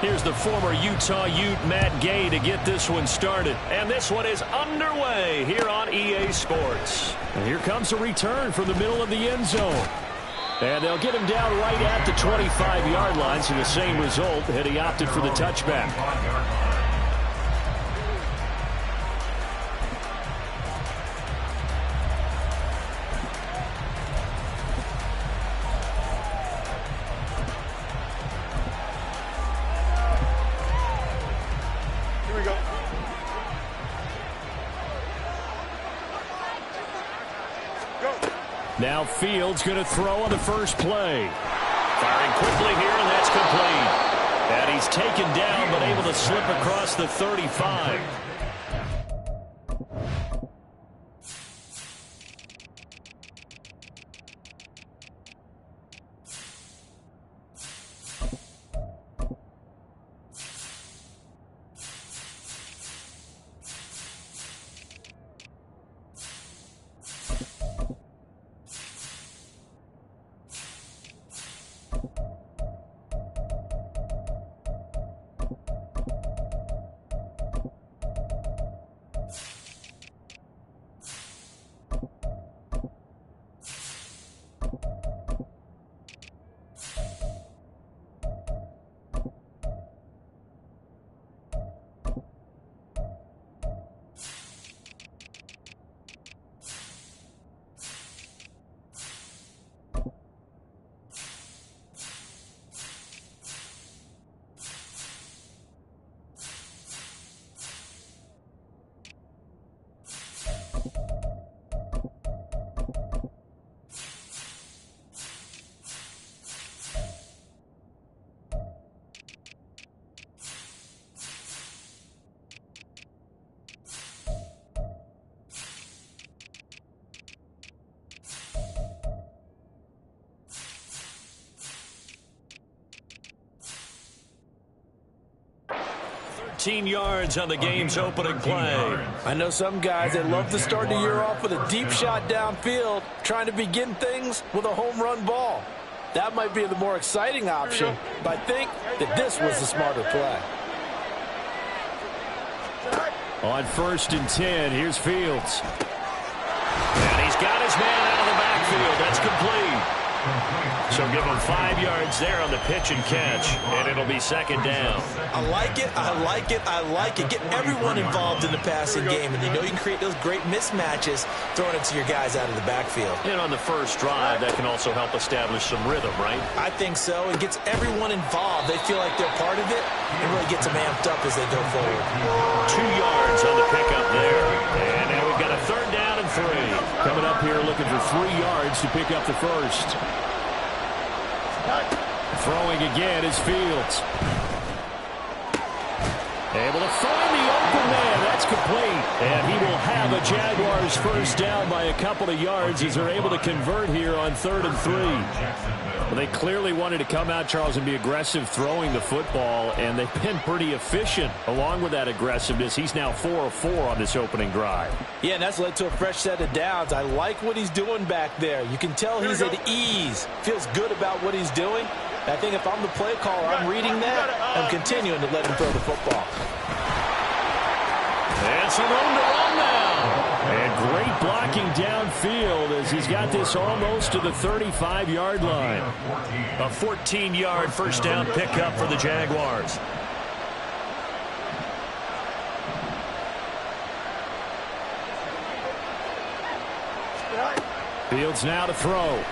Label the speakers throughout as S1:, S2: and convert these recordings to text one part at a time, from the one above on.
S1: Here's the former Utah Ute Matt Gay to get this one started. And this one is underway here on EA Sports. And here comes a return from the middle of the end zone. And they'll get him down right at the 25-yard line, so the same result had he opted for the touchback. Now Fields going to throw on the first play. Firing quickly here, and that's complete. And he's taken down, but able to slip across the 35. Yards on the game's opening play.
S2: I know some guys, they love to start the year off with a deep shot downfield, trying to begin things with a home run ball. That might be the more exciting option, but I think that this was the smarter play.
S1: On 1st and 10, here's Fields. And he's got his man out of the backfield. That's complete. So give him 5 yards there on the pitch and catch, and it'll be 2nd down.
S2: I like it, I like it, I like it. Get everyone involved in the passing game, and you know you can create those great mismatches throwing it to your guys out of the backfield.
S1: And on the first drive, that can also help establish some rhythm, right?
S2: I think so. It gets everyone involved. They feel like they're part of it, and really gets them amped up as they go forward.
S1: 2 yards on the pickup there. And now we've got a 3rd down and 3. Coming up here looking for 3 yards to pick up the first. Throwing again is Fields. Able to find the open man. That's complete. And he will have a Jaguars first down by a couple of yards as they're able to convert here on 3rd and 3. Well, they clearly wanted to come out, Charles, and be aggressive throwing the football, and they've been pretty efficient along with that aggressiveness. He's now 4 of 4 on this opening drive.
S2: Yeah, and that's led to a fresh set of downs. I like what he's doing back there. You can tell he's at ease, feels good about what he's doing. I think if I'm the play caller, I'm reading that. I'm continuing to let him throw the football.
S1: And some room to run now. And great blocking downfield as he's got this almost to the 35-yard line. A 14-yard first down pickup for the Jaguars. Fields now to throw.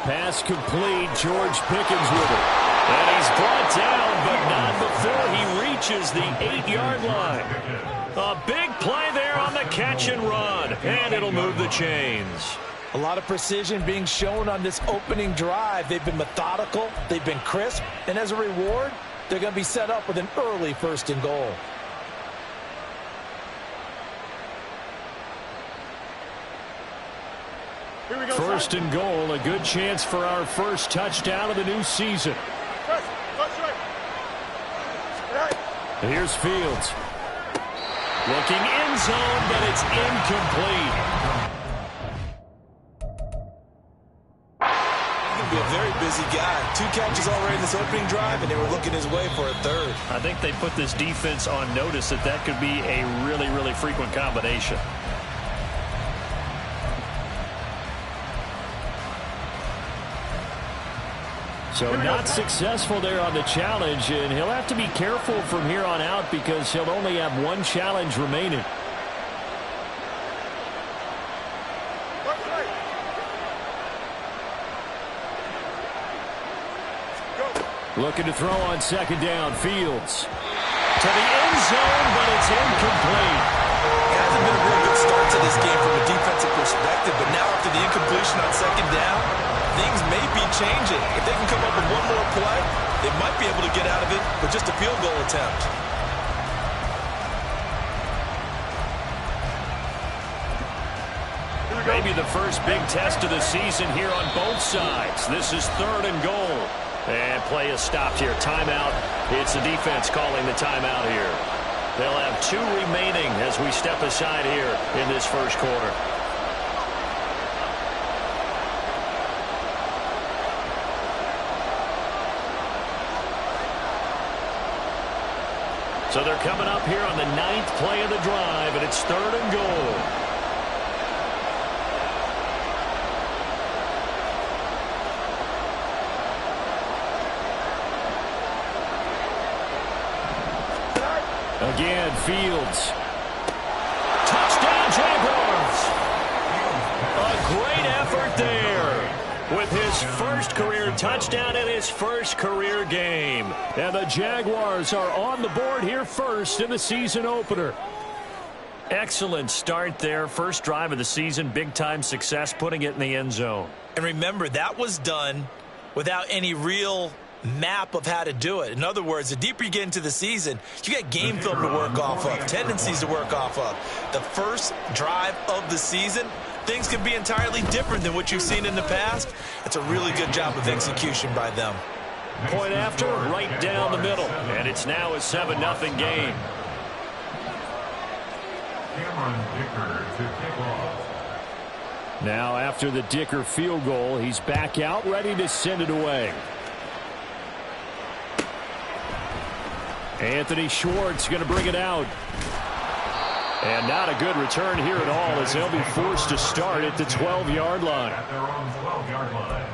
S1: Pass complete. George Pickens with it. And he's brought down, but not before he reaches the 8-yard line. A big play there on the catch and run. And it'll move the chains.
S2: A lot of precision being shown on this opening drive. They've been methodical. They've been crisp. And as a reward, they're going to be set up with an early 1st and goal.
S1: First and goal, a good chance for our first touchdown of the new season. Here's Fields. Looking end zone, but it's incomplete.
S2: to be a very busy guy. 2 catches already in this opening drive, and they were looking his way for a third.
S1: I think they put this defense on notice that that could be a really, really frequent combination. So not successful there on the challenge, and he'll have to be careful from here on out because he'll only have 1 challenge remaining. Looking to throw on second down. Fields to the end zone, but it's incomplete.
S2: It hasn't been a real good start to this game from a defensive perspective, but now after the incompletion on second down, things may be changing. If they can come up with 1 more play, they might be able to get out of it with just a field goal attempt.
S1: Maybe the first big test of the season here on both sides. This is 3rd and goal. And play is stopped here. Timeout. It's the defense calling the timeout here. They'll have 2 remaining as we step aside here in this first quarter. So they're coming up here on the 9th play of the drive, and it's 3rd and goal. Again, Fields. Touchdown, Jaguars. A great effort there with his first career touchdown in his first career game. And the Jaguars are on the board here first in the season opener. Excellent start there. First drive of the season, big-time success, putting it in the end zone.
S2: And remember, that was done without any real map of how to do it. In other words, the deeper you get into the season, you got game film to work off of, tendencies to work off of. The first drive of the season, things can be entirely different than what you've seen in the past. It's a really good job of execution by them.
S1: Point after, right down the middle. And it's now a 7-0 game. Now after the Dicker field goal, he's back out, ready to send it away. Anthony Schwartz going to bring it out. And not a good return here at all as they'll be forced to start at the 12-yard line.
S3: At their own 12-yard line.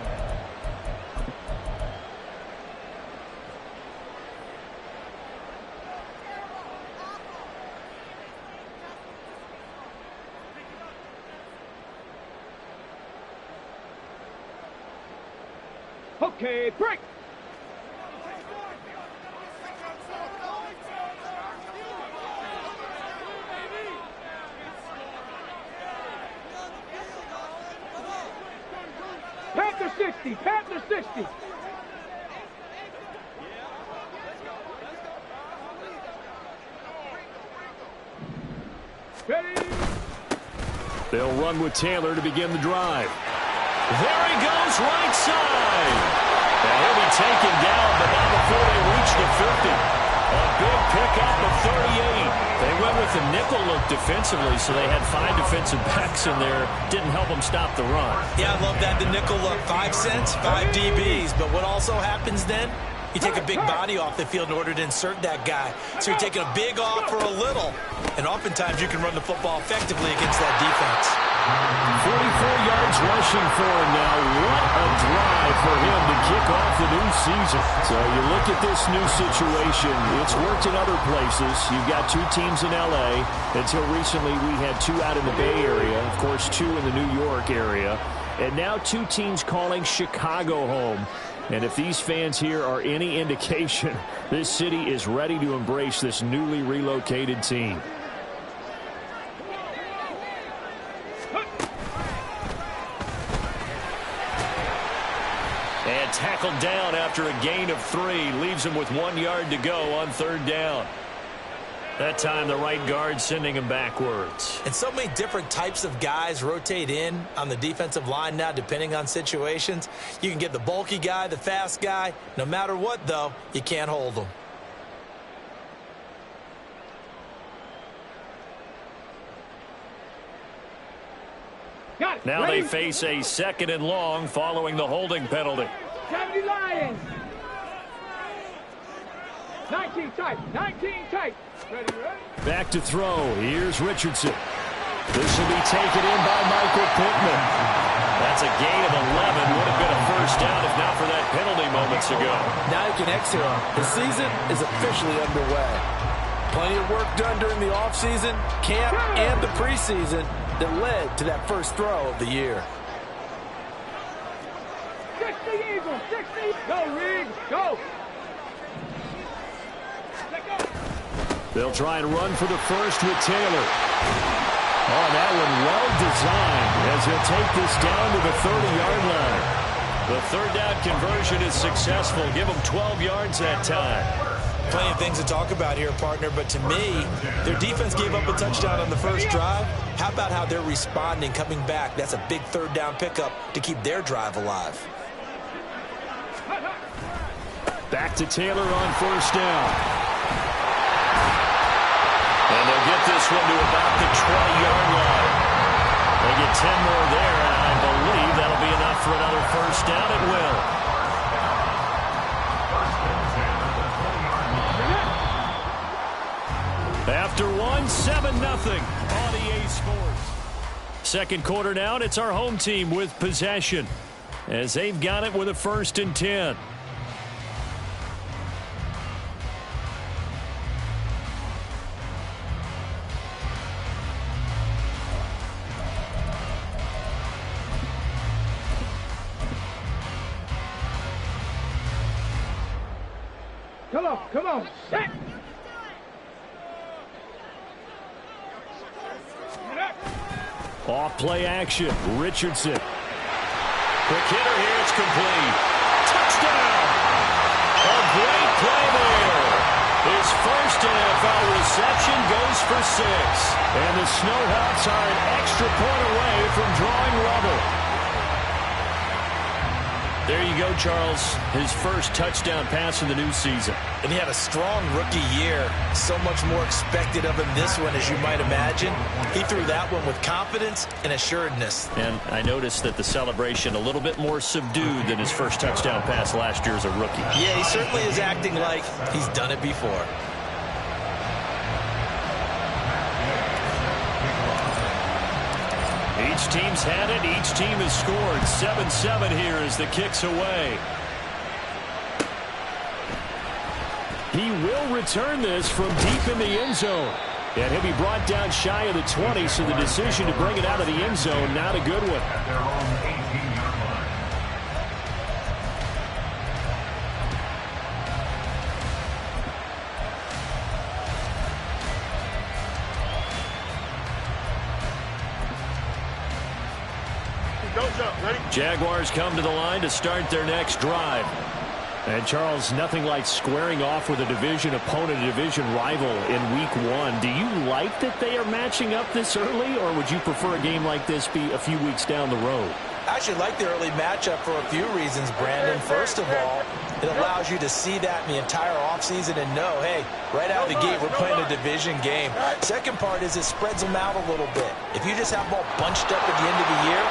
S4: Okay, break. Panther 60, Panther 60. Ready?
S1: They'll run with Taylor to begin the drive. There he goes, right side. And he'll be taken down, but not before they reach the 50. A big pickup of 38. They went with the nickel look defensively, so they had 5 defensive backs in there. Didn't help them stop the run.
S2: Yeah, I love that, the nickel look. 5 cents, 5 DBs. But what also happens then, you take a big body off the field in order to insert that guy. So you're taking a big off for a little. And oftentimes you can run the football effectively against that defense.
S1: 44 yards rushing for him now. What a drive for him to kick off the new season. So you look at this new situation. It's worked in other places. You've got 2 teams in L.A. Until recently, we had 2 out in the Bay Area. Of course, 2 in the New York area. And now 2 teams calling Chicago home. And if these fans here are any indication, this city is ready to embrace this newly relocated team. And tackled down after a gain of 3. Leaves him with 1 yard to go on 3rd down. That time the right guard sending him backwards.
S2: And so many different types of guys rotate in on the defensive line now depending on situations. You can get the bulky guy, the fast guy. No matter what, though, you can't hold them.
S4: Got it.
S1: Now they face a 2nd and long following the holding penalty.
S4: 70 Lions. 19 tight. 19 tight. Ready, ready?
S1: Back to throw. Here's Richardson. This will be taken in by Michael Pittman. That's a gain of 11. Would have been a first down if not for that penalty moments ago.
S2: Now you can exhale. The season is officially underway. Plenty of work done during the offseason, camp, and the preseason that led to that first throw of the year.
S4: 60 Eagles. 60. Go, Reed. Go.
S1: They'll try and run for the first with Taylor. Oh, that one well designed as he'll take this down to the 30-yard line. The 3rd down conversion is successful. Give them 12 yards that time.
S5: Plenty of things to talk about here, partner, but to me, their defense gave up a touchdown on the first drive. How about how they're responding, coming back? That's a big 3rd down pickup to keep their drive alive.
S1: Back to Taylor on 1st down. And they'll get this one to about the 20-yard line. They get 10 more there, and I believe that'll be enough for another first down. It will. After 7-0 on EA Sports. 2nd quarter now, and it's our home team with possession as they've got it with a 1st and 10.
S4: Come on. Set.
S1: Off play action. Richardson. Quick hitter here. It's complete. Touchdown. A great play there. His first NFL reception goes for 6. And the SNOWHAWKS are an extra point away from drawing level. There you go, Charles. His first touchdown pass of the new season.
S5: And he had a strong rookie year. So much more expected of him this one, as you might imagine. He threw that one with confidence and assuredness.
S1: And I noticed that the celebration a little bit more subdued than his first touchdown pass last year as a rookie.
S5: Yeah, he certainly is acting like he's done it before.
S1: Each team's had it. Each team has scored. 7-7 here as the kick's away. He will return this from deep in the end zone. And he'll be brought down shy of the 20, so the decision to bring it out of the end zone, not a good one.
S3: At their own 18-yard line.
S1: Jaguars come to the line to start their next drive. And, Charles, nothing like squaring off with a division opponent, a division rival in Week 1. Do you like that they are matching up this early, or would you prefer a game like this be a few weeks down the road?
S5: I actually like the early matchup for a few reasons, Brandon. First of all, it allows you to see that in the entire offseason and know, hey, right out of the gate, we're playing a division game. Second part is it spreads them out a little bit. If you just have them all bunched up at the end of the year,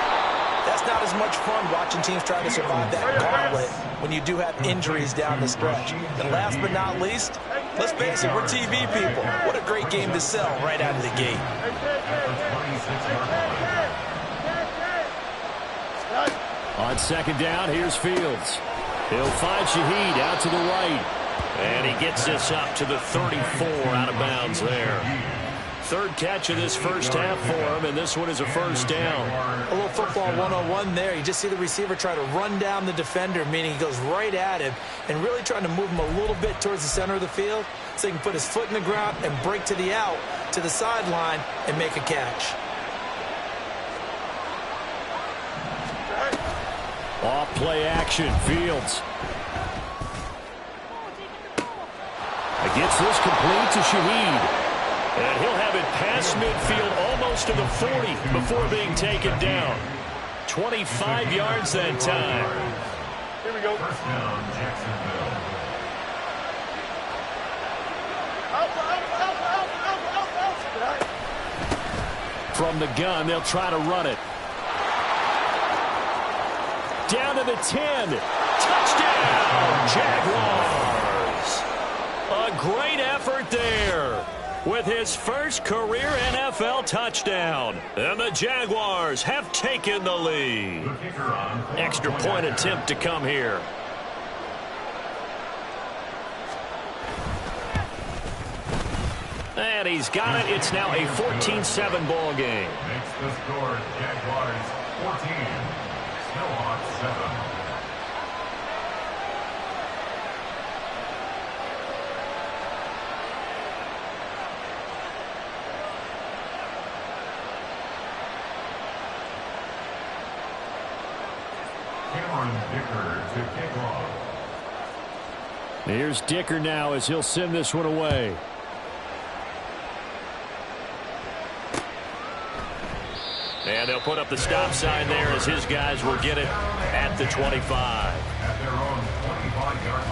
S5: that's not as much fun watching teams try to survive that gauntlet when you do have injuries down the stretch. And last but not least, let's face it, we're TV people. What a great game to sell right out of the gate.
S1: On 2nd down, here's Fields. He'll find Shaheed out to the right. And he gets this up to the 34 out of bounds there. 3rd catch of this first half for him, and this one is a first down.
S5: A little football 101 there. You just see the receiver try to run down the defender, meaning he goes right at him and really trying to move him a little bit towards the center of the field so he can put his foot in the ground and break to the out, to the sideline, and make a catch.
S1: Off play action, Fields. Gets this complete to Shaheed. And he'll have it past midfield almost to the 40 before being taken down. 25 yards that time.
S3: Here we go. First down, Jacksonville.
S1: From the gun, they'll try to run it. Down to the 10. Touchdown, Jaguars. A great effort there with his first career NFL touchdown. And the Jaguars have taken the lead. Extra point attempt to come here. And he's got it. It's now a 14-7 ball game.
S3: Makes the score Jaguars 14, SNOWHAWKS 7. To kick off.
S1: Here's Dicker now as he'll send this one away. And they'll put up the stop sign there as his guys will get it at the 25.
S3: At their own 25-yard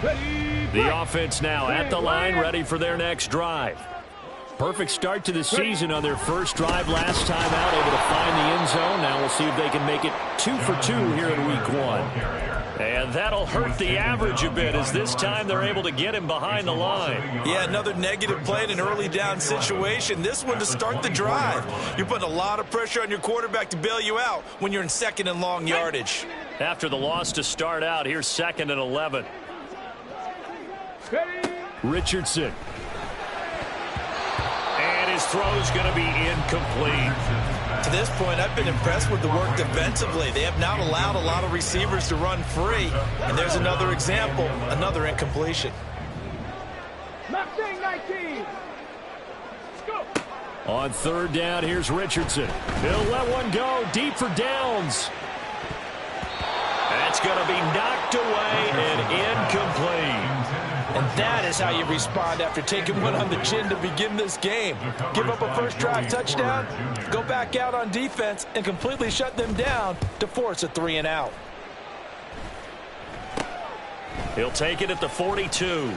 S3: line.
S1: The offense now at the line, ready for their next drive. Perfect start to the season on their first drive last time out, able to find the end zone. Now we'll see if they can make it 2 for 2 here in week 1. And that'll hurt the average a bit as this time they're able to get him behind the line.
S5: Yeah, another negative play in an early down situation. This one to start the drive. You're putting a lot of pressure on your quarterback to bail you out when you're in second and long yardage.
S1: After the loss to start out, here's 2nd and 11. Richardson. And his throw's going to be incomplete.
S5: To this point, I've been impressed with the work defensively. They have not allowed a lot of receivers to run free. And there's another example, another incompletion.
S4: 19. Go.
S1: On 3rd down, here's Richardson. He'll let one go deep for downs. That's going to be knocked away and incomplete.
S5: And that is how you respond after taking one on the chin to begin this game. Give up a first drive touchdown, go back out on defense, and completely shut them down to force a 3 and out.
S1: He'll take it at the 42.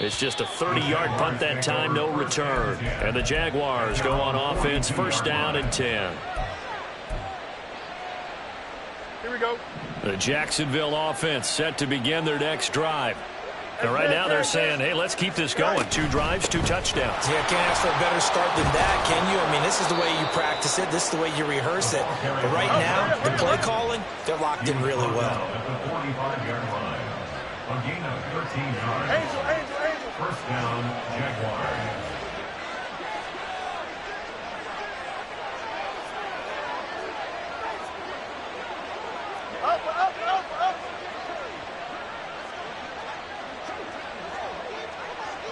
S1: It's just a 30-yard punt that time, no return. And the Jaguars go on offense, 1st down and 10.
S4: Here we go.
S1: The Jacksonville offense set to begin their next drive. And right now they're saying, hey, let's keep this going. 2 drives, 2 touchdowns.
S5: Yeah, can't ask for a better start than that, can you? I mean, this is the way you practice it. This is the way you rehearse it. But right now, the play calling, they're locked in really well.
S3: At the 45-yard line. A gain of 13 yards.
S4: Angel.
S3: 1st down, Jaguars.
S4: Up.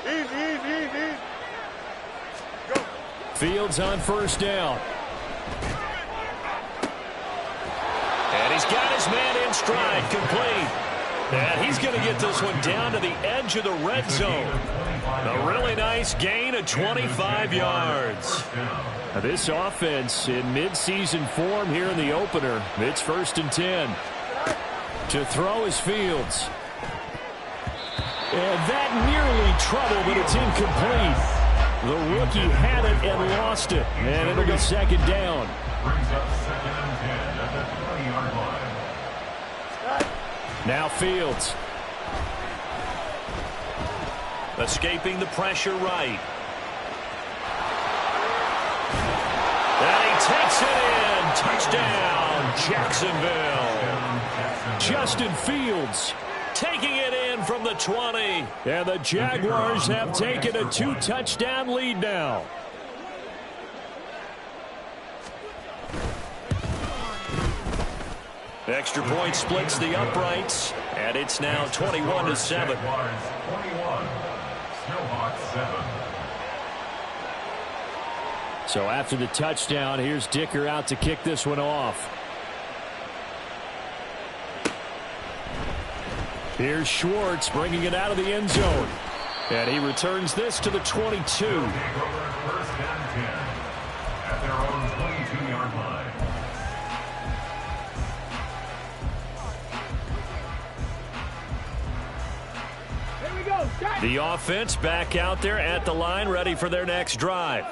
S4: Easy. Go.
S1: Fields on 1st down. And he's got his man in stride, complete. And he's going to get this one down to the edge of the red zone. A really nice gain of 25 yards. Now this offense in midseason form here in the opener. It's 1st and 10. To throw is Fields. And that nearly trouble, but it's incomplete. The rookie had it and lost it. And it'll be 2nd down.
S3: Brings up 2nd and 10 at the 20-yard line.
S1: Now Fields. Escaping the pressure right. And he takes it in. Touchdown, Jacksonville. Justin Fields taking it in from the 20. And the Jaguars have taken a 2-touchdown lead now. Extra point splits the uprights, and it's now 21-7.
S3: 21, SNOWHAWKS 7.
S1: So after the touchdown, here's Dicker out to kick this one off. Here's Schwartz bringing it out of the end zone. And he returns this to the 22.
S3: Take over 1st and 10 at their own 22-yard line.
S4: Here we go.
S1: The offense back out there at the line, ready for their next drive.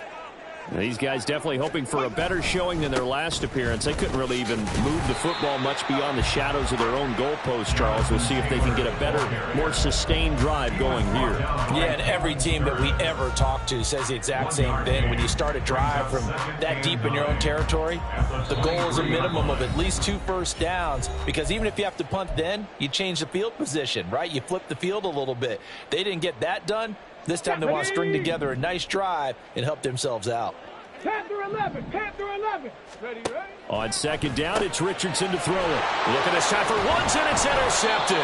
S1: These guys definitely hoping for a better showing than their last appearance. They couldn't really even move the football much beyond the shadows of their own goalpost, Charles. We'll see if they can get a better, more sustained drive going here.
S5: Yeah, and every team that we ever talk to says the exact same thing. When you start a drive from that deep in your own territory, the goal is a minimum of at least 2 first downs, because even if you have to punt then, you change the field position, right? You flip the field a little bit. They didn't get that done. This time they want to string together a nice drive and help themselves out.
S4: Panther 11, Panther 11. Ready?
S1: On second down, it's Richardson to throw it. Look at this time for once, and it's intercepted.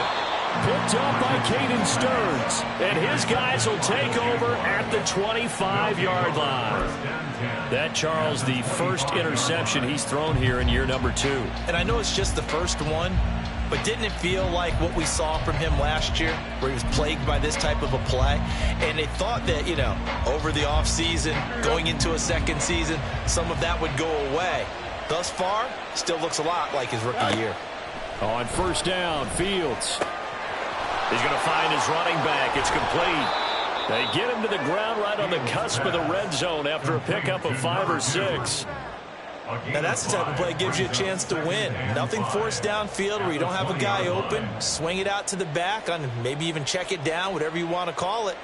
S1: Picked up by Caden Stearns. And his guys will take over at the 25-yard line. That, Charles, the first interception he's thrown here in year number 2.
S5: And I know it's just the first one, but didn't it feel like what we saw from him last year, where he was plagued by this type of a play? And they thought that, you know, over the offseason, going into a second season, some of that would go away. Thus far, still looks a lot like his rookie year.
S1: On first down, Fields. He's going to find his running back. It's complete. They get him to the ground right on the cusp of the red zone after a pickup of 5 or 6.
S5: Now that's the type of play that gives you a chance to win. Nothing forced downfield where you don't have a guy open. Swing it out to the back, on maybe even check it down, whatever you want to call it.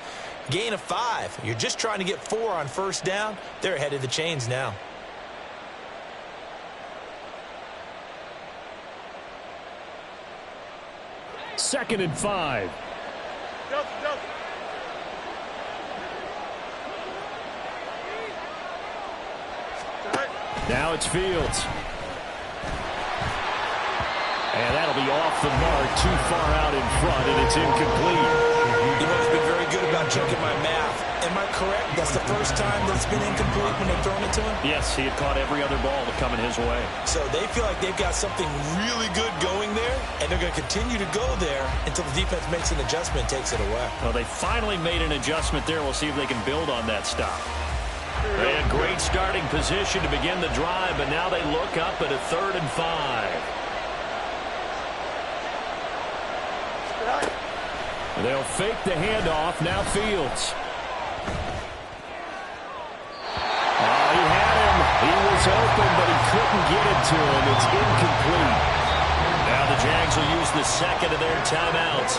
S5: Gain of 5. You're just trying to get 4 on first down. They're ahead of the chains now.
S1: Second and 5. Now it's Fields. And that'll be off the mark, too far out in front, and it's incomplete.
S5: You know, he's been very good about checking my math. Am I correct? That's the first time that it's been incomplete when they've thrown it to him?
S1: Yes, he had caught every other ball coming his way.
S5: So they feel like they've got something really good going there, and they're going to continue to go there until the defense makes an adjustment and takes it away.
S1: Well, they finally made an adjustment there. We'll see if they can build on that stop. They had great starting position to begin the drive, but now they look up at a 3rd and 5. They'll fake the handoff. Now Fields. Oh, he had him. He was open, but he couldn't get it to him. It's incomplete. Now the Jags will use the second of their timeouts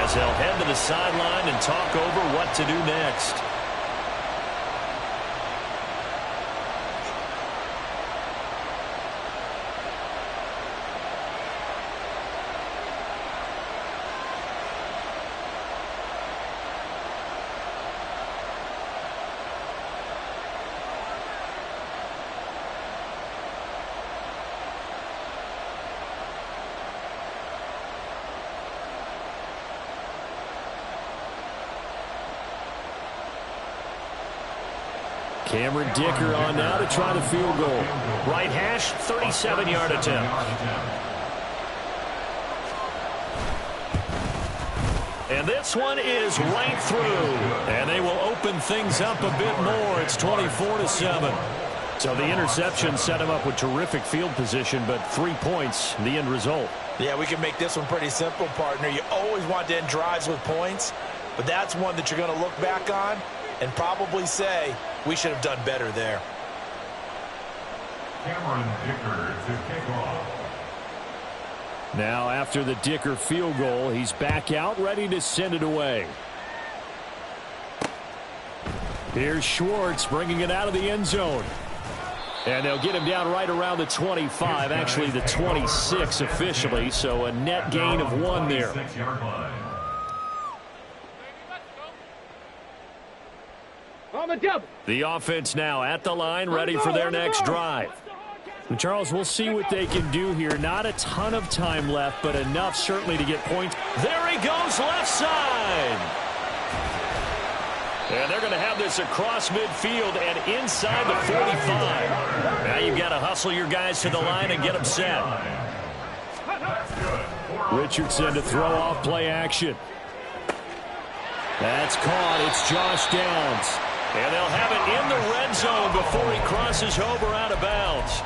S1: as they'll head to the sideline and talk over what to do next. Cameron Dicker on now to try the field goal. Right hash, 37-yard attempt. And this one is right through. And they will open things up a bit more. It's 24-7. So the interception set him up with terrific field position, but 3 points, the end result.
S5: Yeah, we can make this one pretty simple, partner. You always want to end drives with points, but that's one that you're going to look back on and probably say, we should have done better there.
S3: Cameron Dicker to kick off.
S1: Now after the Dicker field goal, he's back out, ready to send it away. Here's Schwartz bringing it out of the end zone. And they'll get him down right around the 25, actually the 26 officially, so a net gain of 1 there.
S4: On the double.
S1: The offense now at the line, ready for their next drive. And Charles, we'll see what they can do here. Not a ton of time left, but enough certainly to get points. There he goes, left side. And they're going to have this across midfield and inside the 45. Now you've got to hustle your guys to the line and get them set. Richardson to throw off play action. That's caught. It's Josh Downs. And they'll have it in the red zone before he crosses over out of bounds.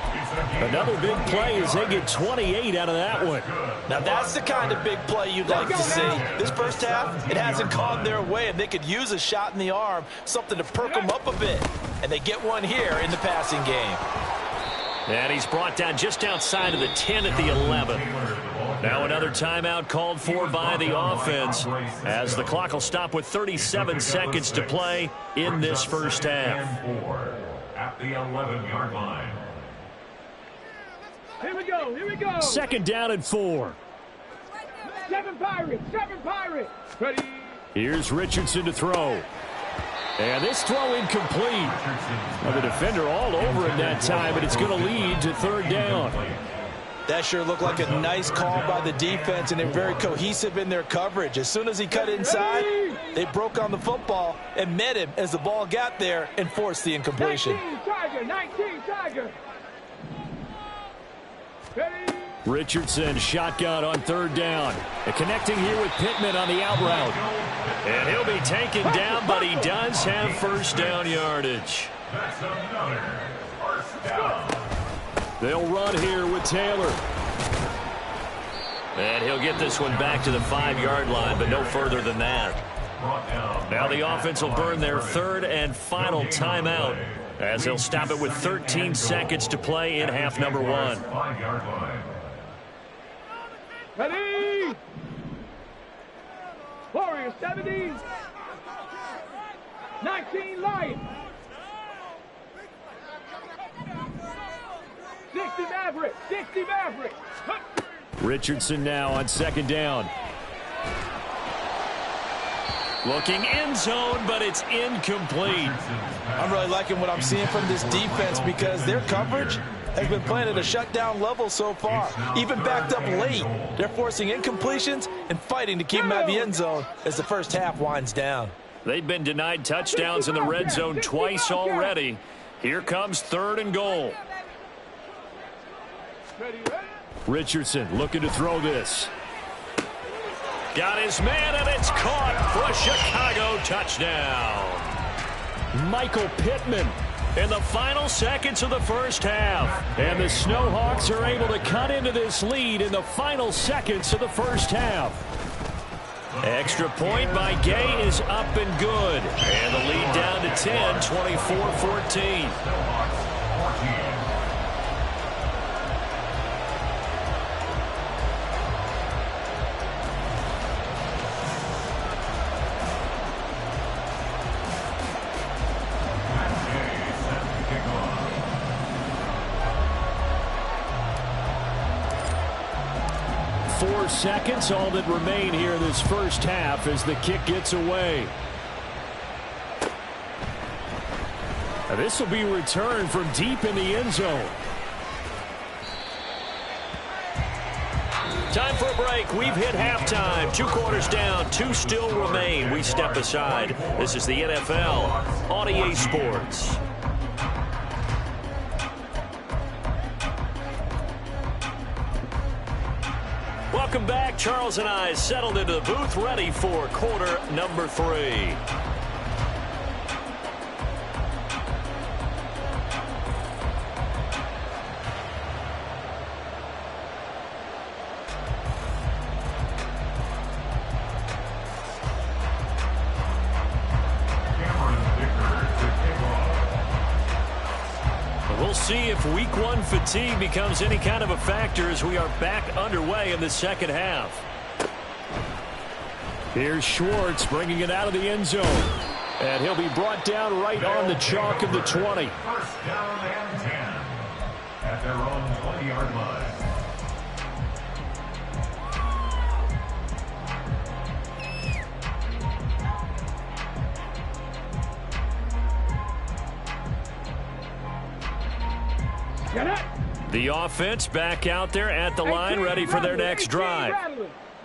S1: Another big play as they get 28 out of that one.
S2: Now that's the kind of big play you'd like to see. This first half, it hasn't gone their way, and they could use a shot in the arm, something to perk them up a bit. And they get one here in the passing game.
S1: And he's brought down just outside of the 10 at the 11. Now another timeout called for by the offense as the clock will stop with 37 seconds to play in this first half.
S3: At the 11-yard line.
S4: Here we go, here we go.
S1: Second down and 4.
S4: 7 Pirates, 7 Pirates. Ready.
S1: Here's Richardson to throw. And this throw incomplete. Now the defender all over him that time, but it's going to lead to third down.
S2: That sure looked like a nice call by the defense, and they're very cohesive in their coverage. As soon as he cut inside, they broke on the football and met him as the ball got there and forced the incompletion.
S4: 19 Tiger, 19 Tiger. Ready.
S1: Richardson shotgun on third down. And connecting here with Pittman on the out route. And he'll be taken down, but he does have first down yardage.
S3: That's another first down.
S1: They'll run here with Taylor. And he'll get this one back to the 5-yard line, but no further than that. Now the offense will burn their third and final timeout as they'll stop it with 13 seconds to play in half number 1.
S3: 5-yard line.
S4: Ready. Warriors 70. 19 Lions. 60 Mavericks, 60 Mavericks.
S1: Richardson now on second down. Looking end zone, but it's incomplete.
S2: I'm really liking what I'm seeing from this defense because their coverage has been playing at a shutdown level so far. Even backed up late, they're forcing incompletions and fighting to keep them out of the end zone as the first half winds down.
S1: They've been denied touchdowns in the red zone twice already. Here comes third and goal. Richardson looking to throw this. Got his man, and it's caught for a Chicago touchdown. Michael Pittman in the final seconds of the first half. And the SNOWHAWKS are able to cut into this lead in the final seconds of the first half. Extra point by Gay is up and good. And the lead down to 10, 24-14. 4 seconds, all that remain here in this first half as the kick gets away. Now this will be returned from deep in the end zone. Time for a break. We've hit halftime. 2 quarters down, 2 still remain. We step aside. This is the NFL on EA Sports. Welcome back. Charles and I settled into the booth, ready for quarter number 3. We'll see if week 1 fatigue becomes any kind of a factor as we are back underway in the second half. Here's Schwartz bringing it out of the end zone. And he'll be brought down right on the chalk of the 20.
S3: First down and 10 at their own 20-yard line.
S1: The offense back out there at the line, ready for their next drive.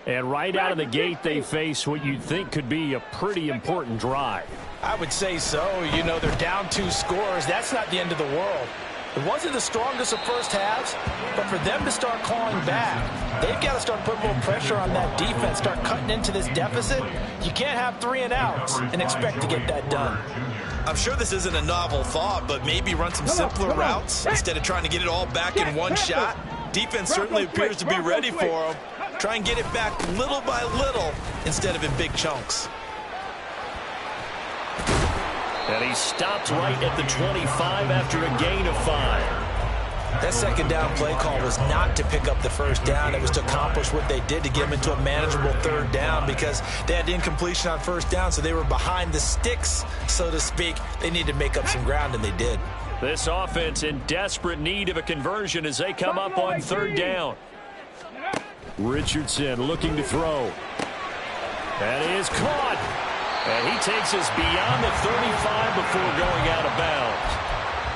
S1: And right out of the gate, they face what you'd think could be a pretty important drive.
S2: I would say so. You know, they're down 2 scores. That's not the end of the world. It wasn't the strongest of first halves, but for them to start clawing back, they've got to start putting a little pressure on that defense, start cutting into this deficit. You can't have 3 and outs and expect to get that done.
S5: I'm sure this isn't a novel thought, but maybe run some simpler routes instead of trying to get it all back in one shot. Defense certainly appears to be ready for them. Try and get it back little by little instead of in big chunks.
S1: And he stopped right at the 25 after a gain of 5.
S5: That second down play call was not to pick up the first down. It was to accomplish what they did to get them into a manageable third down because they had incompletion on first down, so they were behind the sticks, so to speak. They needed to make up some ground, and they did.
S1: This offense in desperate need of a conversion as they come up on third down. Richardson looking to throw. That is caught. And he takes us beyond the 35 before going out of bounds.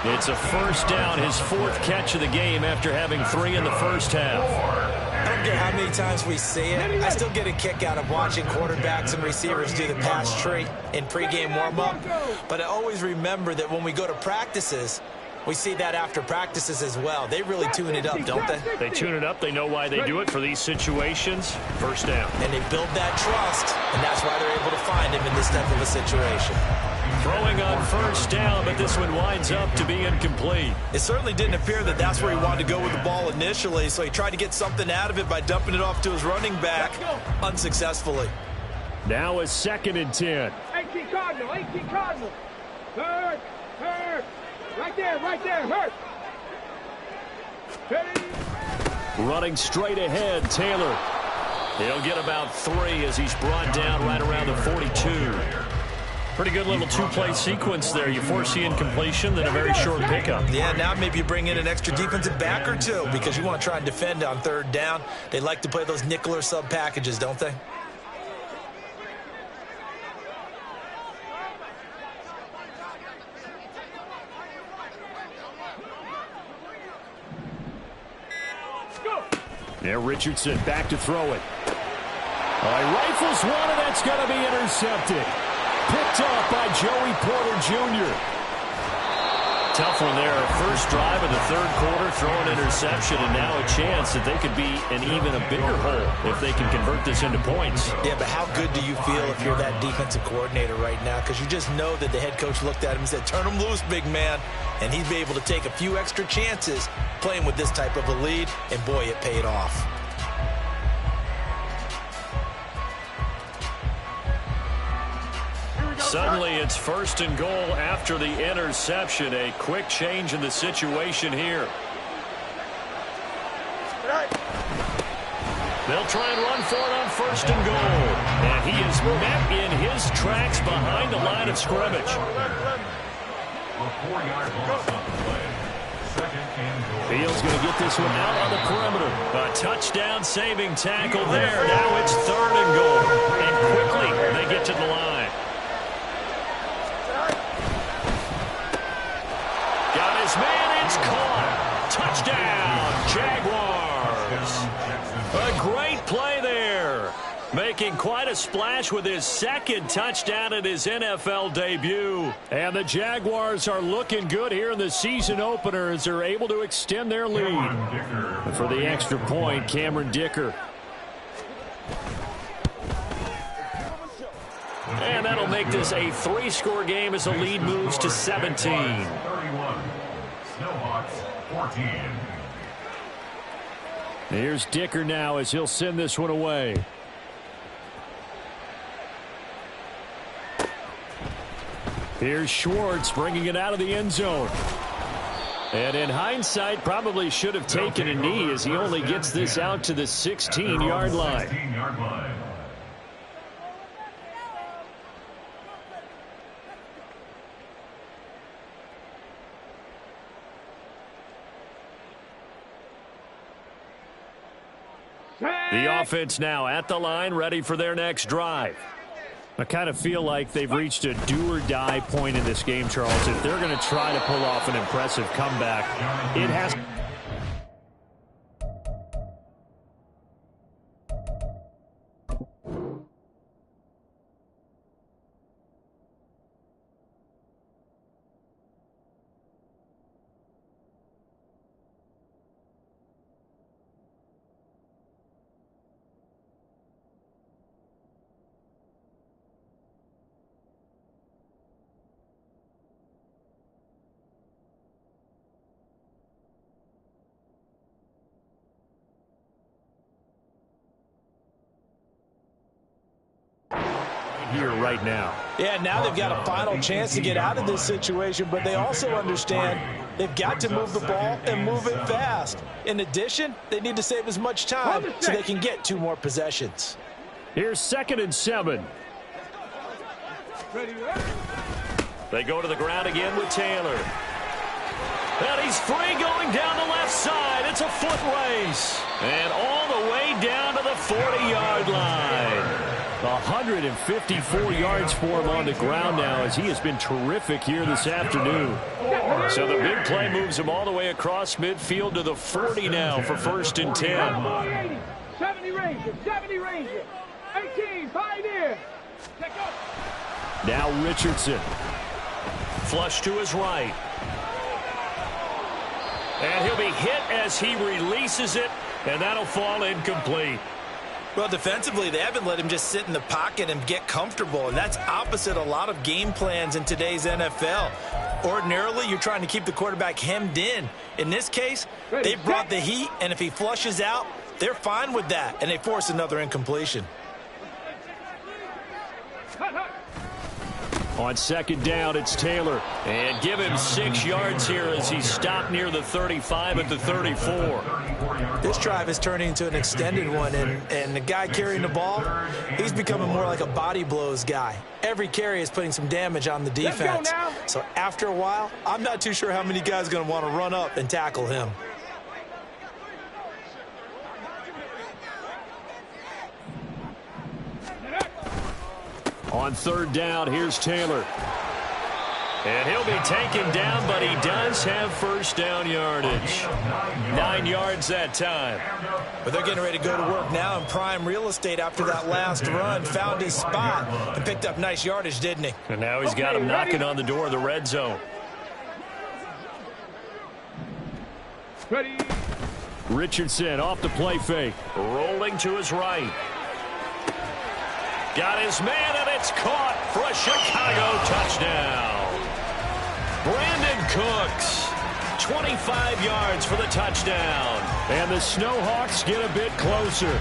S1: It's a first down, his 4th catch of the game after having 3 in the first half.
S5: I don't care how many times we see it. I still get a kick out of watching quarterbacks and receivers do the pass tree in pregame warm-up. But I always remember that when we go to practices, we see that after practices as well. They really tune it up, don't they?
S1: They tune it up. They know why they do it for these situations. First down.
S5: And they build that trust, and that's why they're able to find him in this type of a situation.
S1: Throwing on first down, but this one winds up to be incomplete.
S5: It certainly didn't appear that that's where he wanted to go with the ball initially, so he tried to get something out of it by dumping it off to his running back unsuccessfully.
S1: Now a 2nd and 10.
S4: 18 Cardinal, 18 Cardinal. Hurt, hurt. Right there, hurt.
S1: Running straight ahead, Taylor. He'll get about 3 as he's brought down right around the 42. Pretty good little 2-play sequence there. You foresee incompletion, then a very short pickup.
S5: Yeah, now maybe you bring in an extra defensive back or 2 because you want to try and defend on third down. They like to play those nickel or sub packages, don't they?
S1: Now Richardson back to throw it. Rifles one, and that's going to be intercepted. Picked off by Joey Porter Jr. Tough one there. First drive of the third quarter, throw an interception, and now a chance that they could be in even a bigger hole if they can convert this into points.
S5: Yeah, but how good do you feel if you're that defensive coordinator right now? Because you just know that the head coach looked at him and said, turn him loose, big man. And he'd be able to take a few extra chances playing with this type of a lead, and boy, it paid off.
S1: Suddenly it's 1st and goal after the interception. A quick change in the situation here. They'll try and run for it on 1st and goal. And he is met in his tracks behind the line of scrimmage.
S3: A 4-yard loss on the play. 2nd and goal.
S1: Fields going to get this one out on the perimeter. A touchdown saving tackle there. Now it's 3rd and goal. And quickly they get to the line. Got his man. It's caught. Touchdown, Jaguars. A great play there. Making quite a splash with his 2nd touchdown in his NFL debut. And the Jaguars are looking good here in the season opener as they're able to extend their lead. And for the extra point, Cameron Dicker. And that'll make this a 3-score game as the lead moves to 17.
S3: 31. SNOWHAWKS 14.
S1: Here's Dicker now as he'll send this one away. Here's Schwartz bringing it out of the end zone. And in hindsight, probably should have taken a knee as he only gets this out to the 16-yard line.
S3: 16-yard line.
S1: The offense now at the line, ready for their next drive. I kind of feel like they've reached a do-or-die point in this game, Charles. If they're going to try to pull off an impressive comeback, it has to. here right now.
S5: Yeah, now they've got a final chance to get out of this situation, but they also understand they've got to move the ball and move it fast. In addition, they need to save as much time so they can get 2 more possessions.
S1: Here's 2nd and 7. They go to the ground again with Taylor. And he's free going down the left side. It's a foot race. And all the way down to the 40-yard line. 154 yards for him on the ground now as he has been terrific here this afternoon. So the big play moves him all the way across midfield to the 40 now for 1st and 10.
S4: 70 Ranger, 70 Ranger, 18, Pioneer.
S1: Now Richardson. Flush to his right. And he'll be hit as he releases it, and that'll fall incomplete.
S5: Well, defensively, they haven't let him just sit in the pocket and get comfortable, and that's opposite a lot of game plans in today's NFL. Ordinarily, you're trying to keep the quarterback hemmed in. In this case, they brought the heat, and if he flushes out, they're fine with that, and they force another incompletion.
S1: On 2nd down, it's Taylor. And give him 6 yards here as he stopped near the 35 at the 34.
S5: This drive is turning into an extended one, and the guy carrying the ball, he's becoming more like a body blows guy. Every carry is putting some damage on the defense. So after a while, I'm not too sure how many guys are going to want to run up and tackle him.
S1: On 3rd down, here's Taylor. And he'll be taken down, but he does have 1st down yardage. 9 yards that time.
S5: But they're getting ready to go to work now in prime real estate after that last run. Found his spot and picked up nice yardage, didn't he?
S1: And now he's got him knocking on the door of the red zone.
S4: Ready.
S1: Richardson off the play fake. Rolling to his right. Got his man, and it's caught for a Chicago touchdown. Brandon Cooks, 25 yards for the touchdown. And the SNOWHAWKS get a bit closer.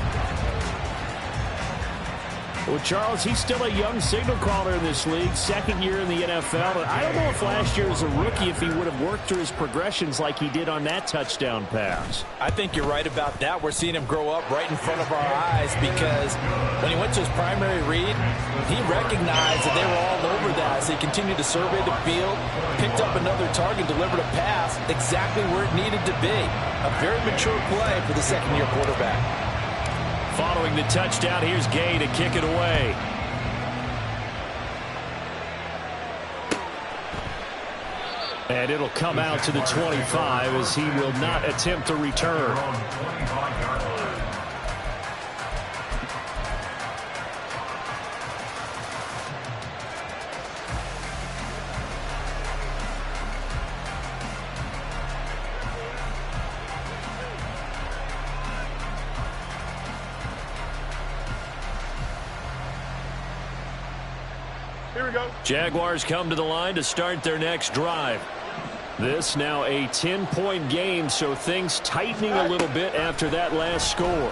S1: Well, Charles, he's still a young signal caller in this league, 2nd year in the NFL. But I don't know if last year as a rookie, if he would have worked through his progressions like he did on that touchdown pass.
S2: I think you're right about that. We're seeing him grow up right in front of our eyes because when he went to his primary read, he recognized that they were all over that as he continued to survey the field, picked up another target, delivered a pass exactly where it needed to be. A very mature play for the 2nd-year quarterback.
S1: Following the touchdown, here's Gay to kick it away. And it'll come out to the 25 as he will not attempt to return.
S4: Here we go.
S1: Jaguars come to the line to start their next drive. This now a 10-point game, so things tightening a little bit after that last score. Now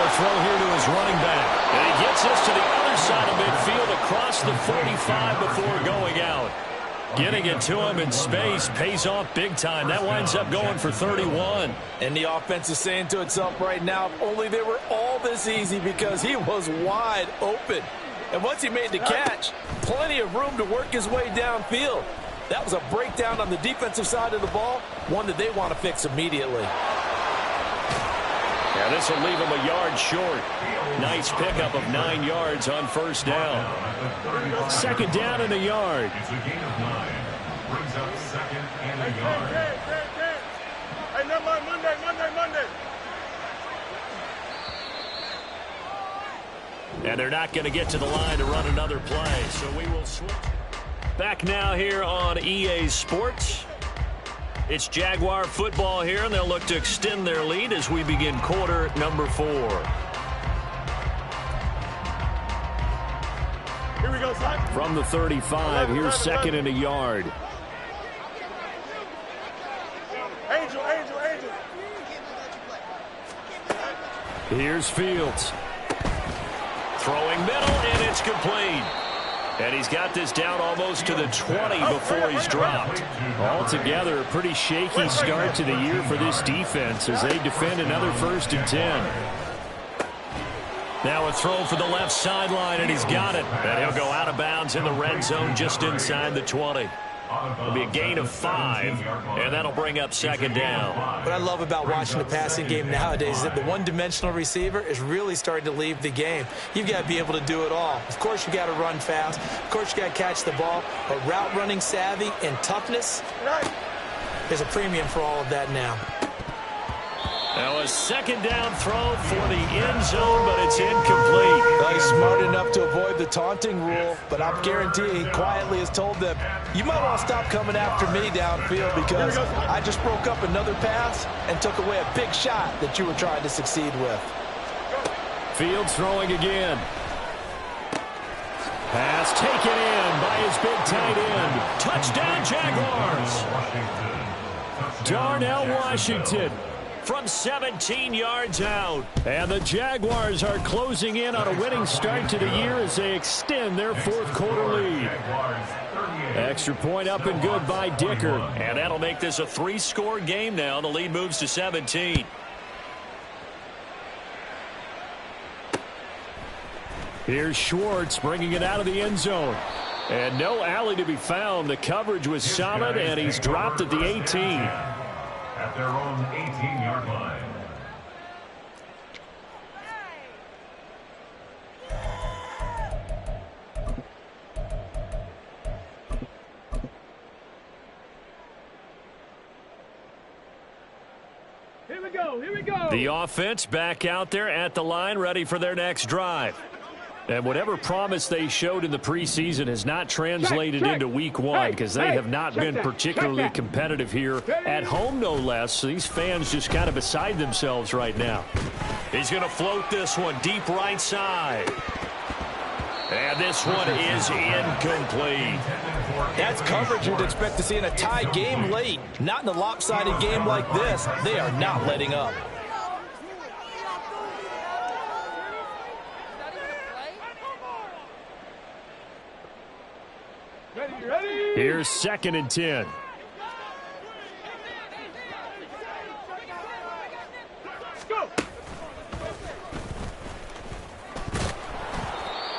S1: a throw here to his running back. And he gets us to the other side of midfield across the 45 before going out. Getting it to him in space pays off big time. That winds up going for 31.
S2: And the offense is saying to itself right now, if only they were all this easy because he was wide open. And once he made the catch, plenty of room to work his way downfield. That was a breakdown on the defensive side of the ball, one that they want to fix immediately.
S1: Yeah, this will leave him a yard short. Nice pickup of 9 yards on 1st down. 2nd down and a yard.
S3: It's a gain of 9. Brings up 2nd and a yard.
S4: Hey, never mind, Monday.
S1: And they're not going to get to the line to run another play, so we will switch. Back now here on EA Sports. It's Jaguar football here, and they'll look to extend their lead as we begin quarter number 4.
S4: Here we go, son.
S1: From the 35, here's 2nd and a yard.
S4: Angel.
S1: Here's Fields. Throwing middle, and it's complete. And he's got this down almost to the 20 before he's dropped. Altogether, a pretty shaky start to the year for this defense as they defend another 1st and 10. Now a throw for the left sideline, and he's got it. And he'll go out of bounds in the red zone just inside the 20. It'll be a gain of 5, and that'll bring up 2nd down.
S5: What I love about watching the passing game nowadays is that the one-dimensional receiver is really starting to leave the game. You've got to be able to do it all. Of course, you got to run fast. Of course, you got to catch the ball. But route running savvy and toughness, there's a premium for all of that now.
S1: Now a 2nd down throw for the end zone, but it's incomplete.
S5: Well, he's smart enough to avoid the taunting rule, but I'm guaranteeing he quietly has told them, you might want to stop coming after me downfield because I just broke up another pass and took away a big shot that you were trying to succeed with.
S1: Fields throwing again. Pass taken in by his big tight end. Touchdown, Jaguars. Darnell Washington from 17 yards out. And the Jaguars are closing in on a winning start to the year as they extend their 4th quarter lead. Extra point up and good by Dicker. And that'll make this a 3-score game now. The lead moves to 17. Here's Schwartz bringing it out of the end zone. And no alley to be found. The coverage was solid, and he's dropped at the 18.
S3: At their own 18-yard line.
S4: Here we go, here we go.
S1: The offense back out there at the line, ready for their next drive. And whatever promise they showed in the preseason has not translated into week 1 because they have not been particularly competitive here at home, no less. So these fans just kind of beside themselves right now. He's going to float this one deep right side. And this one is incomplete.
S2: That's coverage you'd expect to see in a tie game late. Not in a lopsided game like this. They are not letting up.
S1: Here's 2nd and 10.
S4: Go.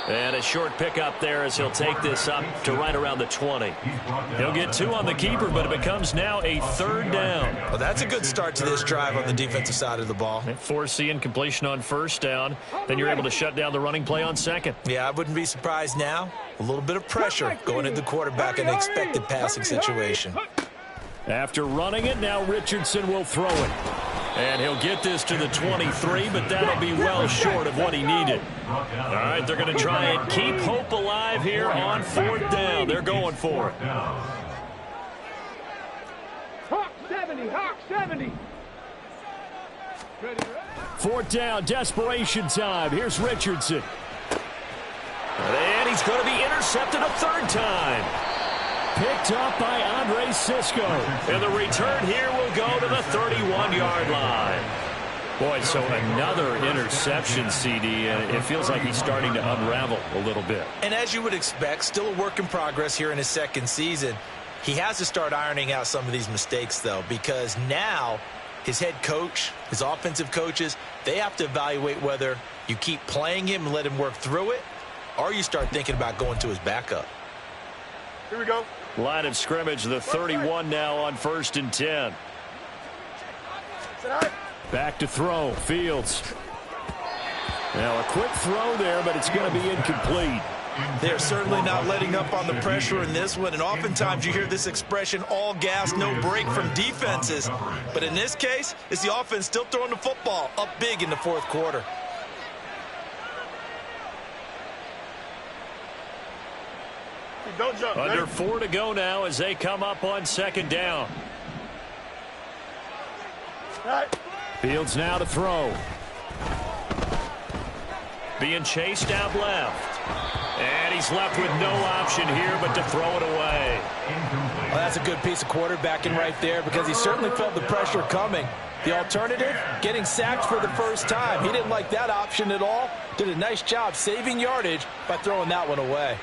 S1: And a short pickup there as he'll take this up to right around the 20. He'll get 2 on the keeper, but it becomes now a 3rd down.
S5: Well, that's a good start to this drive on the defensive side of the ball.
S1: Force the incompletion on 1st down. Then you're able to shut down the running play on 2nd.
S5: Yeah, I wouldn't be surprised now. A little bit of pressure going into the quarterback in an expected passing situation.
S1: After running it, now Richardson will throw it. And he'll get this to the 23, but that'll be well short of what he needed. All right, they're going to try and keep hope alive here on 4th down. They're going for it.
S4: Hawk 70, Hawk 70.
S1: 4th down, desperation time. Here's Richardson. And he's going to be intercepted a 3rd time. Picked up by Andre Cisco. And the return here will go to the 31-yard line. Boy, so another interception, CD, and it feels like he's starting to unravel a little bit.
S5: And as you would expect, still a work in progress here in his 2nd season. He has to start ironing out some of these mistakes, though, because now his head coach, his offensive coaches, they have to evaluate whether you keep playing him and let him work through it, or you start thinking about going to his backup.
S4: Here we go.
S1: Line of scrimmage, the 31 now on 1st and 10. Back to throw, Fields. Now a quick throw there, but it's going to be incomplete.
S5: They're certainly not letting up on the pressure in this one, and oftentimes you hear this expression, all gas, no break from defenses. But in this case, it's the offense still throwing the football up big in the 4th quarter.
S4: Don't jump.
S1: Under 4 to go now as they come up on 2nd down. Fields now to throw. Being chased out left. And he's left with no option here but to throw it away.
S3: Incomplete.
S5: Well, that's a good piece of quarterbacking right there because he certainly felt the pressure coming. The alternative, getting sacked for the first time. He didn't like that option at all. Did a nice job saving yardage by throwing that one away.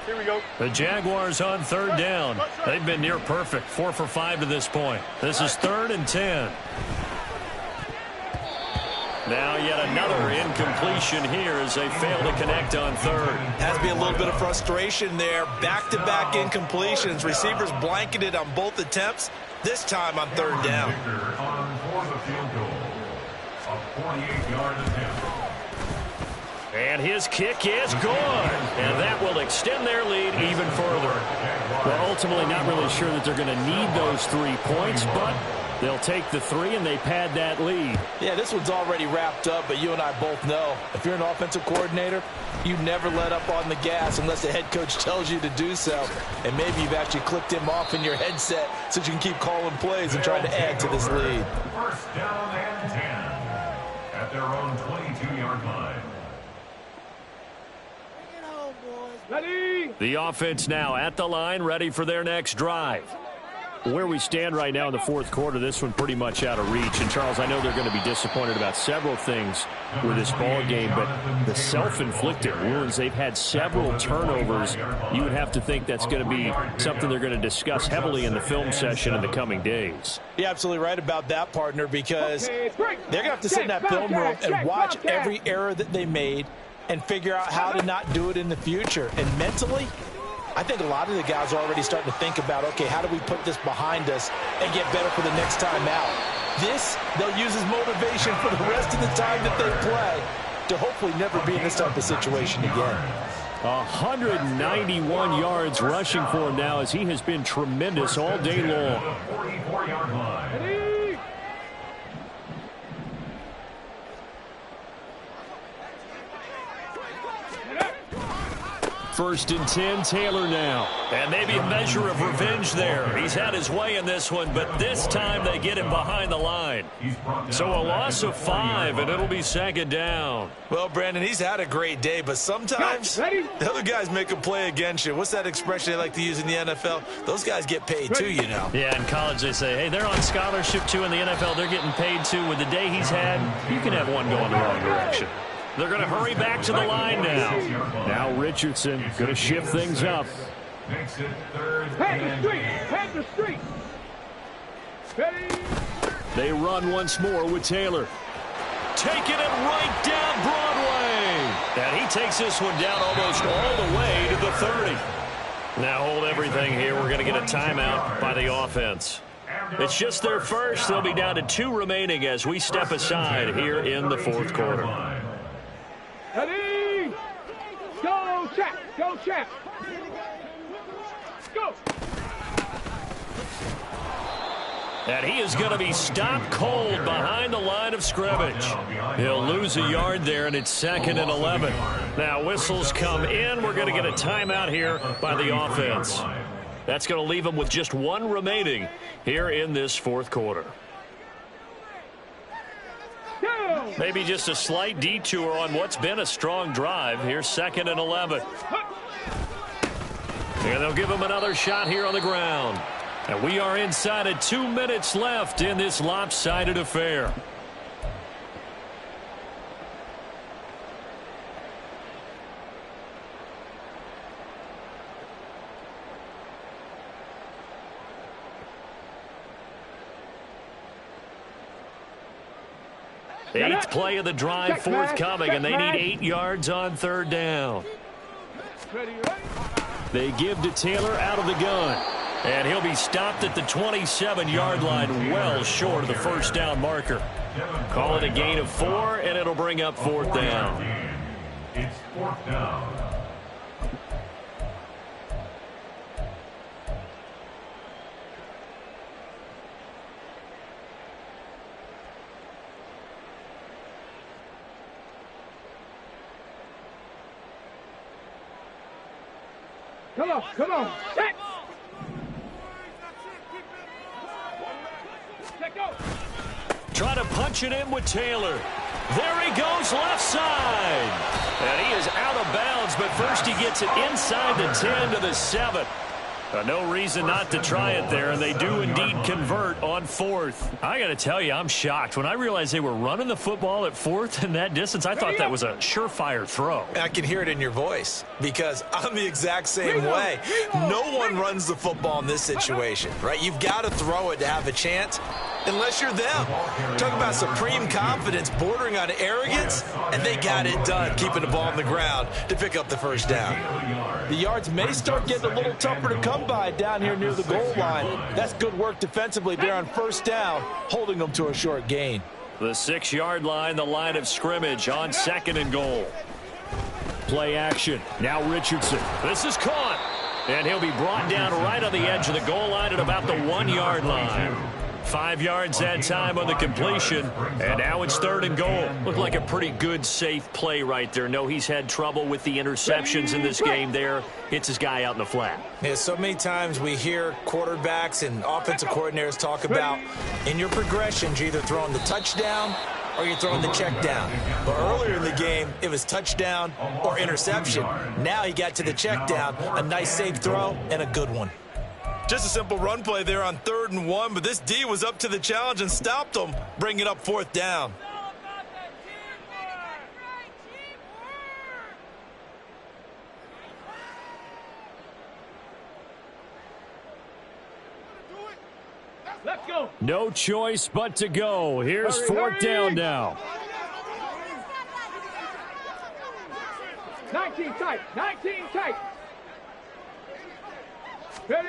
S4: Here we go.
S1: The Jaguars on third down. They've been near perfect, 4 for 5 to this point. This is 3rd and 10. Now yet another incompletion here as they fail to connect on third.
S5: Has to be a little bit of frustration there. Back-to-back incompletions. Receivers blanketed on both attempts, this time on third down.
S3: On for the field goal. A 48-yard attempt.
S1: And his kick is good. And that will extend their lead even further. Well, ultimately not really sure that they're going to need those 3 points, but they'll take the 3 and they pad that lead.
S5: Yeah, this one's already wrapped up, but you and I both know if you're an offensive coordinator, you never let up on the gas unless the head coach tells you to do so. And maybe you've actually clicked him off in your headset so you can keep calling plays and trying to add to this lead.
S3: First down and 10 at their own 22-yard line.
S4: Ready?
S1: The offense now at the line, ready for their next drive. Where we stand right now in the fourth quarter, this one pretty much out of reach. And, Charles, I know they're going to be disappointed about several things with this ball game, but the self-inflicted wounds, they've had several turnovers. You would have to think that's going to be something they're going to discuss heavily in the film session in the coming days.
S5: You're absolutely right about that, partner, because they're going to have to sit in that film room and watch every error that they made and figure out how to not do it in the future. And mentally, I think a lot of the guys are already starting to think about, okay, how do we put this behind us and get better for the next time out? This, they'll use as motivation for the rest of the time that they play to hopefully never be in this type of situation again.
S1: 191 yards rushing for him now as he has been tremendous all day long.
S3: 44-yard line.
S4: Ready?
S1: First and 10, Taylor now. And maybe a measure of revenge there. He's had his way in this one, but this time they get him behind the line. So a loss of 5, and it'll be second down.
S5: Well, Brandon, he's had a great day, but sometimes the other guys make a play against you. What's that expression they like to use in the NFL? Those guys get paid too, you know.
S1: Yeah, in college they say, hey, they're on scholarship too. In the NFL, they're getting paid too. With the day he's had, you can have one going the wrong direction. They're going to hurry back to the line now. Now Richardson going to shift things up.
S3: Makes it 3rd
S4: Head the
S3: and
S4: street. Head the street. Ready?
S1: They run once more with Taylor. Taking it right down Broadway. And he takes this one down almost all the way to the 30. Now hold everything here. We're going to get a timeout by the offense. It's just their first. They'll be down to 2 remaining as we step aside here in the fourth quarter.
S4: Ready? Go, Chap. Go, Chap. Go.
S1: And he is going to be stopped cold behind the line of scrimmage. He'll lose a yard there, and it's 2nd and 11. Now whistles come in. We're going to get a timeout here by the offense. That's going to leave them with just 1 remaining here in this fourth quarter. Maybe just a slight detour on what's been a strong drive. Here's 2nd and 11. And they'll give him another shot here on the ground. And we are inside of 2 minutes left in this lopsided affair. Eighth play of the drive forthcoming, and they need 8 yards on third down. They give to Taylor out of the gun. And he'll be stopped at the 27-yard line, well short of the first down marker. Call it a gain of 4, and it'll bring up 4th down.
S3: It's 4th down.
S4: Come on, come on. Check. Check go.
S1: Try to punch it in with Taylor. There he goes left side. And he is out of bounds, but first he gets it inside the 10 to the 7. No reason not to try it there, and they do indeed convert on 4th. I got to tell you, I'm shocked. When I realized they were running the football at 4th in that distance, I thought that was a surefire throw.
S5: I can hear it in your voice because I'm the exact same way. No one runs the football in this situation, right? You've got to throw it to have a chance. Unless you're them. Talk about supreme confidence bordering on arrogance, and they got it done keeping the ball on the ground to pick up the first down.
S2: The yards may start getting a little tougher to come by down here near the goal line. That's good work defensively there on first down, holding them to a short gain.
S1: The 6-yard line, the line of scrimmage on 2nd and goal. Play action. Now Richardson. This is caught. And he'll be brought down right on the edge of the goal line at about the 1-yard line. 5 yards that time on the completion, and now it's 3rd and goal. Looked like a pretty good, safe play right there. No, he's had trouble with the interceptions in this game there. Hits his guy out in the flat.
S5: Yeah, so many times we hear quarterbacks and offensive coordinators talk about in your progressions, you're either throwing the touchdown or you're throwing the check down. But earlier in the game, it was touchdown or interception. Now he got to the check down, a nice safe throw and a good one. Just a simple run play there on 3rd and 1, but this D was up to the challenge and stopped them, bringing up 4th down.
S4: Let's go.
S1: No choice but to go. Here's 4th down now.
S4: 19 tight. 19 tight. Ready?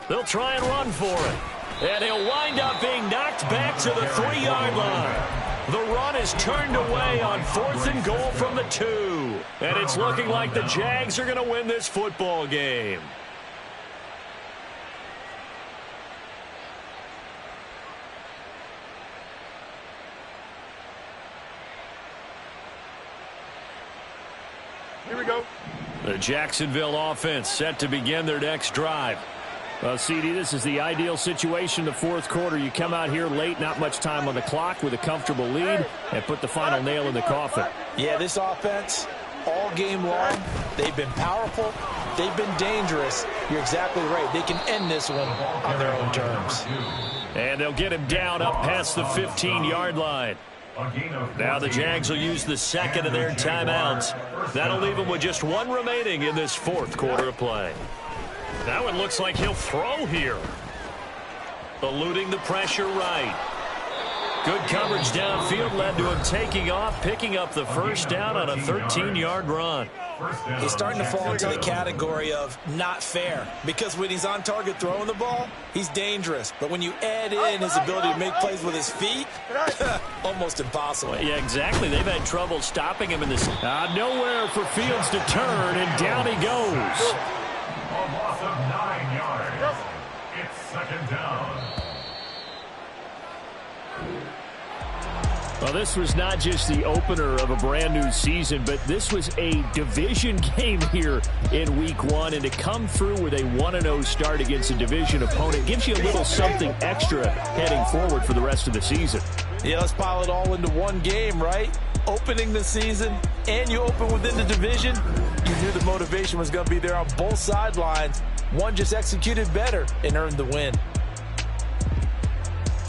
S1: They'll try and run for it. And he'll wind up being knocked back to the 3-yard line. The run is turned away on 4th and goal from the 2. And it's looking like the Jags are going to win this football game.
S4: Here we go.
S1: The Jacksonville offense set to begin their next drive. Well, CD, this is the ideal situation in the 4th quarter. You come out here late, not much time on the clock with a comfortable lead, and put the final nail in the coffin.
S2: Yeah, this offense, all game long, they've been powerful, they've been dangerous. You're exactly right. They can end this one on their own terms.
S1: And they'll get him down up past the 15-yard line. Now the Jags will use the 2nd of their timeouts. That'll leave them with just 1 remaining in this 4th quarter of play. Now it looks like he'll throw here. Eluding the pressure right. Good coverage downfield led to him taking off, picking up the first down on a 13-yard run.
S5: He's starting to fall into the category of not fair, because when he's on target throwing the ball, he's dangerous. But when you add in his ability to make plays with his feet, almost impossible.
S1: Well, yeah, exactly. They've had trouble stopping him in this. Nowhere for Fields to turn, and down he goes.
S3: A loss of 9 yards. It's 2nd down.
S1: Well, this was not just the opener of a brand-new season, but this was a division game here in Week 1, and to come through with a 1-0 start against a division opponent gives you a little something extra heading forward for the rest of the season.
S2: Yeah, let's pile it all into one game, right? Opening the season, and you open within the division. You knew the motivation was going to be there on both sidelines. One just executed better and earned the win.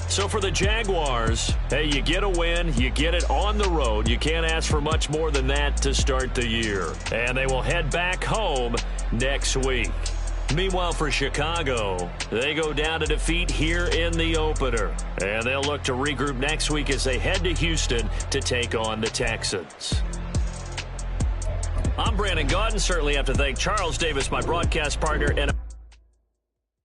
S1: So for the Jaguars, hey, you get a win, you get it on the road. You can't ask for much more than that to start the year. And they will head back home next week. Meanwhile, for Chicago, they go down to defeat here in the opener. And they'll look to regroup next week as they head to Houston to take on the Texans. I'm Brandon Gaudin. Certainly have to thank Charles Davis, my broadcast partner, and